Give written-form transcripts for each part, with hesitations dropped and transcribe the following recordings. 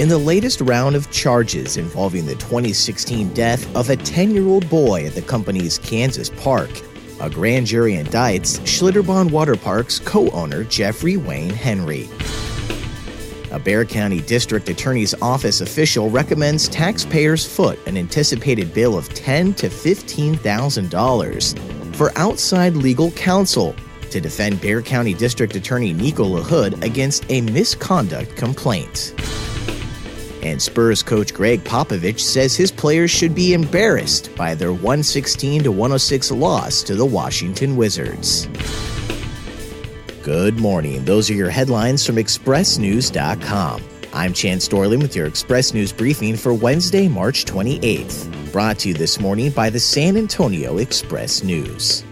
In the latest round of charges involving the 2016 death of a 10-year-old boy at the company's Kansas park, a grand jury indicts Schlitterbahn Water Park's co-owner Jeffrey Wayne Henry. A Bexar County District Attorney's Office official recommends taxpayers foot an anticipated bill of $10,000 to $15,000 for outside legal counsel to defend Bexar County District Attorney Nico LaHood against a misconduct complaint. And Spurs coach Greg Popovich says his players should be embarrassed by their 116-106 loss to the Washington Wizards. Good morning. Those are your headlines from ExpressNews.com. I'm Chance Dorling with your Express News briefing for Wednesday, March 28th. Brought to you this morning by the San Antonio Express News.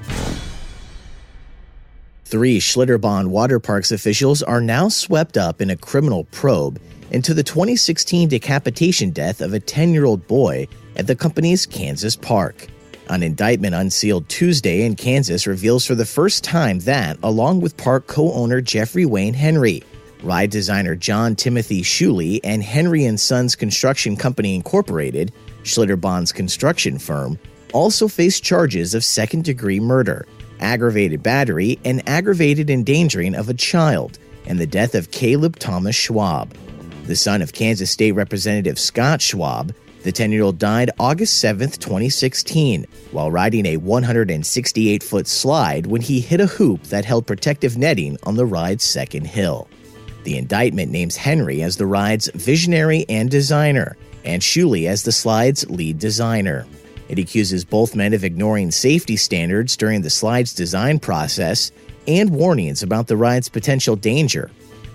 3 Schlitterbahn Water Parks officials are now swept up in a criminal probe into the 2016 decapitation death of a 10-year-old boy at the company's Kansas park. An indictment unsealed Tuesday in Kansas reveals for the first time that, along with park co-owner Jeffrey Wayne Henry, ride designer John Timothy Shuley, and Henry & Sons Construction Company Incorporated, Schlitterbahn's construction firm, also face charges of second-degree murder, aggravated battery, and aggravated endangering of a child, and the death of Caleb Thomas Schwab. The son of Kansas State Representative Scott Schwab, the 10-year-old died August 7, 2016, while riding a 168-foot slide when he hit a hoop that held protective netting on the ride's second hill. The indictment names Henry as the ride's visionary and designer, and Shuley as the slide's lead designer. It accuses both men of ignoring safety standards during the slide's design process and warnings about the ride's potential danger.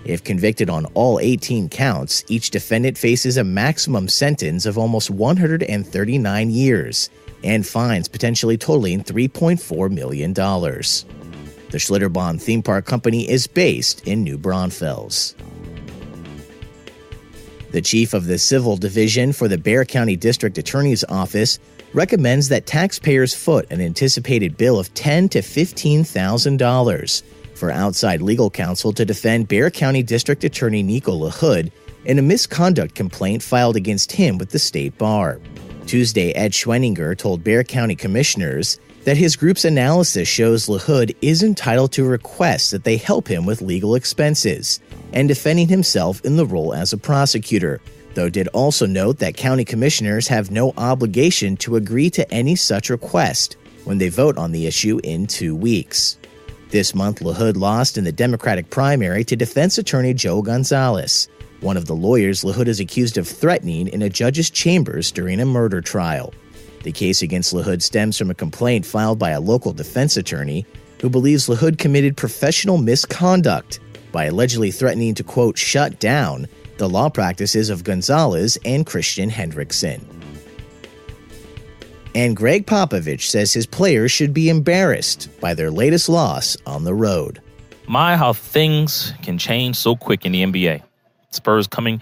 If convicted on all 18 counts, each defendant faces a maximum sentence of almost 139 years and fines potentially totaling $3.4 million. The Schlitterbahn theme park company is based in New Braunfels. The chief of the Civil Division for the Bexar County District Attorney's Office recommends that taxpayers foot an anticipated bill of $10,000 to $15,000 for outside legal counsel to defend Bexar County District Attorney Nico LaHood in a misconduct complaint filed against him with the state bar. Tuesday, Ed Schweninger told Bexar County commissioners that his group's analysis shows LaHood is entitled to request that they help him with legal expenses and defending himself in the role as a prosecutor, though did also note that county commissioners have no obligation to agree to any such request when they vote on the issue in 2 weeks. This month, LaHood lost in the Democratic primary to defense attorney Joe Gonzalez, one of the lawyers LaHood is accused of threatening in a judge's chambers during a murder trial. The case against LaHood stems from a complaint filed by a local defense attorney who believes LaHood committed professional misconduct by allegedly threatening to, quote, shut down the law practices of Gonzalez and Christian Hendrickson. And Greg Popovich says his players should be embarrassed by their latest loss on the road. My, how things can change so quick in the NBA. Spurs coming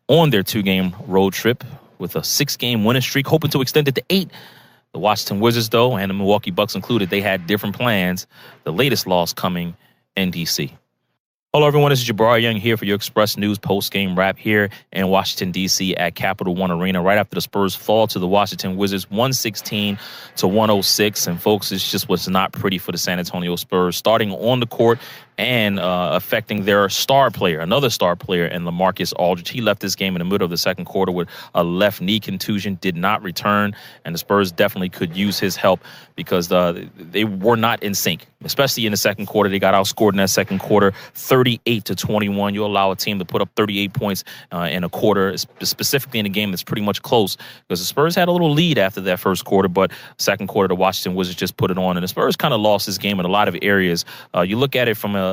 on their 2-game road trip with a 6-game winning streak, hoping to extend it to 8. The Washington Wizards, though, and the Milwaukee Bucks included, they had different plans. The latest loss coming in D.C. Hello, everyone. This is Jabari Young here for your Express News post-game wrap here in Washington, D.C. at Capital One Arena right after the Spurs fall to the Washington Wizards 116-106. And, folks, it's just was not pretty for the San Antonio Spurs, starting on the court and affecting their star player, another star player, and LaMarcus Aldridge. He left this game in the middle of the second quarter with a left knee contusion, did not return, and the Spurs definitely could use his help because they were not in sync, especially in the second quarter. They got outscored in that second quarter, 38-21. You allow a team to put up 38 points in a quarter, specifically in a game that's pretty much close, because the Spurs had a little lead after that first quarter, but second quarter, the Washington Wizards just put it on, and the Spurs kind of lost this game in a lot of areas. You look at it from a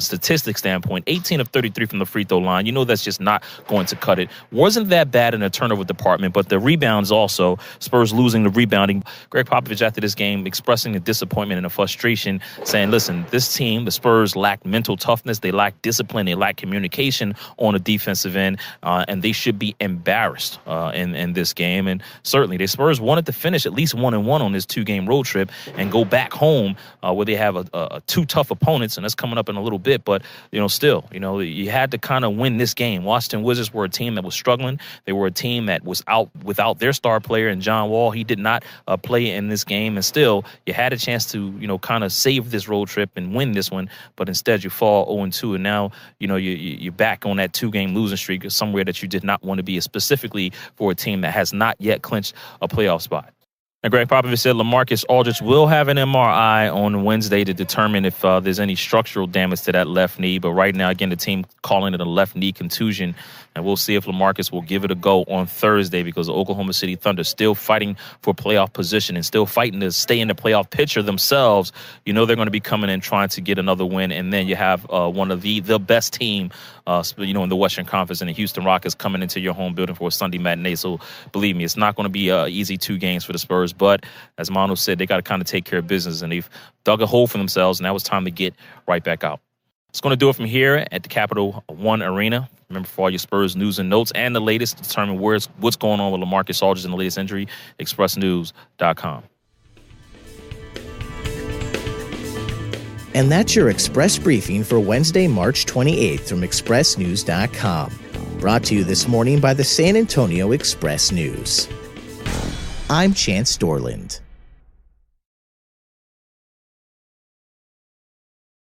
statistic standpoint, 18 of 33 from the free throw line. You know that's just not going to cut it. Wasn't that bad in the turnover department, but the rebounds also, Spurs losing the rebounding. Greg Popovich after this game expressing the disappointment and the frustration, saying, listen, this team, the Spurs, lacked mental toughness, they lacked discipline, they lacked communication on the defensive end, and they should be embarrassed in this game. And certainly, the Spurs wanted to finish at least 1-1 on this 2-game road trip and go back home where they have two tough opponents, and that's coming coming up in a little bit, but, still, you had to kind of win this game. Washington Wizards were a team that was struggling. They were a team that was out without their star player, and John Wall. He did not play in this game, and still, you had a chance to, kind of save this road trip and win this one, but instead you fall 0-2, and now, you're back on that 2-game losing streak somewhere that you did not want to be, specifically for a team that has not yet clinched a playoff spot. And Greg Popovich said LaMarcus Aldridge will have an MRI on Wednesday to determine if there's any structural damage to that left knee. But right now, again, the team calling it a left knee contusion. And we'll see if LaMarcus will give it a go on Thursday, because the Oklahoma City Thunder still fighting for playoff position and still fighting to stay in the playoff picture themselves. They're going to be coming in trying to get another win. And then you have one of the best team, in the Western Conference, and the Houston Rockets coming into your home building for a Sunday matinee. So believe me, it's not going to be easy 2 games for the Spurs. But as Manu said, they got to kind of take care of business, and they've dug a hole for themselves, and now it's time to get right back out. It's going to do it from here at the Capital One Arena. Remember, for all your Spurs news and notes and the latest to determine what's going on with LaMarcus Aldridge and the latest injury, expressnews.com. And that's your Express Briefing for Wednesday, March 28th from expressnews.com. Brought to you this morning by the San Antonio Express News. I'm Chance Dorland.